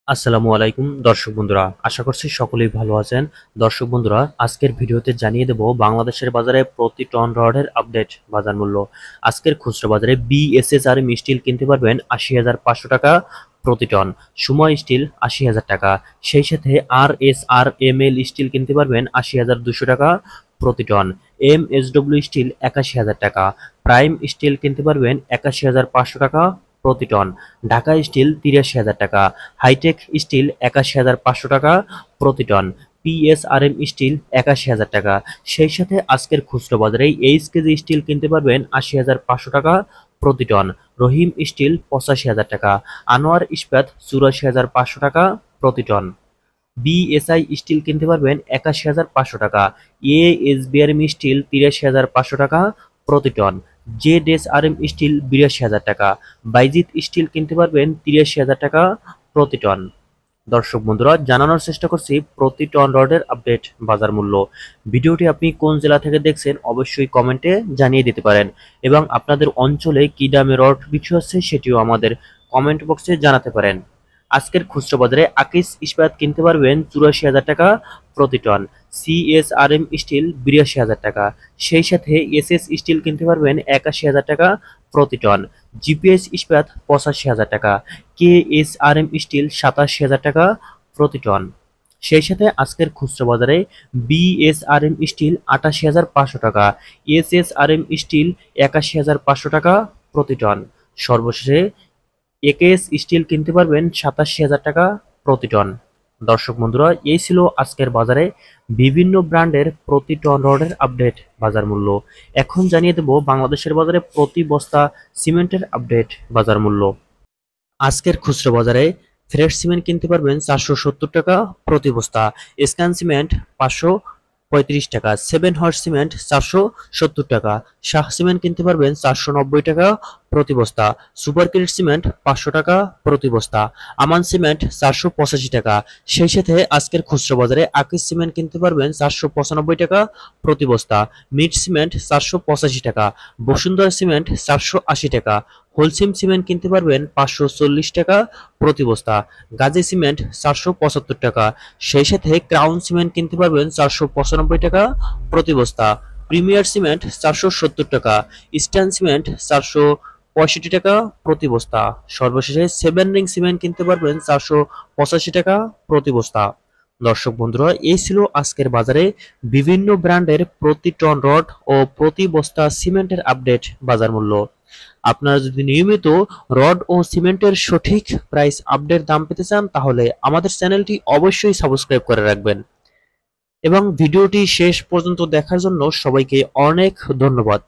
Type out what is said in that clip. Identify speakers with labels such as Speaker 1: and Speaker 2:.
Speaker 1: আসসালামু আলাইকুম দর্শক বন্ধুরা, আশা করছি সকলেই ভালো আছেন। দর্শক বন্ধুরা, আজকের ভিডিওতে জানিয়ে দেব বাংলাদেশের বাজারে প্রতি টন রডের আপডেট বাজার মূল্য। আজকের খুচরা বাজারে বিএসএসআরএম স্টিল কিনতে পারবেন ৮০,৫০০ টাকা প্রতি টন, সুময় স্টিল ৮০,০০০ টাকা। সেই সাথে RSRML স্টিল কিনতে পারবেন ৮০,২০০ টাকা প্রতি টন, MSW স্টিল ৮১,০০০ টাকা, প্রাইম স্টিল কিনতে পারবেন ৮১,৫০০ টাকা প্রতি টন, ঢাকা স্টিল ৮৩,০০০ টাকা, হাইটেক স্টিল ৮১,৫০০ টাকা প্রতি টন, পিএসআরএম স্টিল ৮১,০০০ টাকা। সেই সাথে আজকের খুচরো বাজারে এইচকেজি স্টিল কিনতে পারবেন ৮০,৫০০ টাকা প্রতি টন, রহিম স্টিল ৮৫,০০০ টাকা, আনোয়ার ইস্পাত ৮৪,৫০০ টাকা প্রতি টন, বিএসআই স্টিল কিনতে পারবেন ৮১,৫০০ টাকা, এএসবিআরএম স্টিল ৮৩,৫০০ টাকা প্রতি টন, জেডএসআরএম স্টিল ৮২,০০০ টাকা, বাইজিৎ স্টিল কিনতে পারবেন ৮৩,০০০ টাকা প্রতি টন। দর্শক বন্ধুরা, জানানোর চেষ্টা করছি প্রতি টন রডের আপডেট বাজার মূল্য। ভিডিওটি আপনি কোন জেলা থেকে দেখছেন অবশ্যই কমেন্টে জানিয়ে দিতে পারেন, এবং আপনাদের অঞ্চলে কি দামে রড বিক্রি হচ্ছে সেটিও আমাদের কমেন্ট বক্সে জানাতে পারেন। আজকের খুচরা বাজারে আকিস ইস্পাত কিনতে পারবেন ৮৪,০০০ টাকা প্রতি টন, সিএসআরএম স্টিল ৮২,০০০ টাকা। সেই সাথে এসএস স্টিল কিনতে পারবেন ৮১,০০০ টাকা প্রতি টন, জিপিএস ইস্পাত ৮৫,০০০ টাকা, কেএসআরএম স্টিল ৮৭,০০০ টাকা প্রতি টন। সেই সাথে আজকের খুচরা বাজারে বিএসআরএম স্টিল ৮৮,৫০০ টাকা, এসএসআরএম স্টিল ৮১,৫০০ টাকা প্রতি টন। সর্বশেষে একেএস স্টিল কিনতে পারবেন ৮৭,০০০ টাকা প্রতি টন। দর্শক বন্ধুরা, এই ছিল আজকের বাজারে বিভিন্ন ব্র্যান্ডের প্রতি টন রডের আপডেট বাজার মূল্য। এখন জানিয়ে দেব বাংলাদেশের বাজারে প্রতি বস্তা সিমেন্টের আপডেট বাজার মূল্য। আজকের খুচরা বাজারে ফ্রেশ সিমেন্ট কিনতে পারবেন ৪৭০ টাকা প্রতি বস্তা, স্ক্যান সিমেন্ট ৫৩৫ টাকা, 7 হর্স সিমেন্ট ৪৭০ টাকা, শাহ সিমেন্ট কিনতে পারবেন ৪৯০ টাকা প্রতি বস্তা, সুপার ক্রিট সিমেন্ট ৫০০ টাকা প্রতি বস্তা, আমান সিমেন্ট ৪৮৫ টাকা। সেই সাথে আজকের খুচরা বাজারে আকিস সিমেন্ট কিনতে পারবেন ৪৯৫ টাকা প্রতি বস্তা, মিট সিমেন্ট ৪৮৫ টাকা, বসুন্ধরা সিমেন্ট ৪৮০ টাকা, হোলসিম সিমেন্ট কিনতে পারবেন ৫৪০ টাকা প্রতি বস্তা, গাজী সিমেন্ট ৪৭৫ টাকা। সেই সাথে ক্রাউন সিমেন্ট কিনতে পারবেন ৪৯৫ টাকা প্রতি বস্তা, প্রিমিয়ার সিমেন্ট ৪৭০ টাকা, ইস্টার্ন সিমেন্ট ৪৬৫ টাকা প্রতি বস্তা। সর্বশেষে 7 রিং সিমেন্ট কিনতে পারবেন ৪৮৫ টাকা প্রতি বস্তা। দর্শক বন্ধুরা, এই ছিল আজকের বাজারে বিভিন্ন ব্র্যান্ডের প্রতি টন রড ও প্রতি বস্তা সিমেন্টের আপডেট বাজার মূল্য। আপনারা যদি নিয়মিত রড ও সিমেন্টের সঠিক প্রাইস আপডেট দাম পেতে চান তাহলে আমাদের চ্যানেলটি অবশ্যই সাবস্ক্রাইব করে রাখবেন, এবং ভিডিওটি শেষ পর্যন্ত দেখার জন্য সবাইকে অনেক ধন্যবাদ।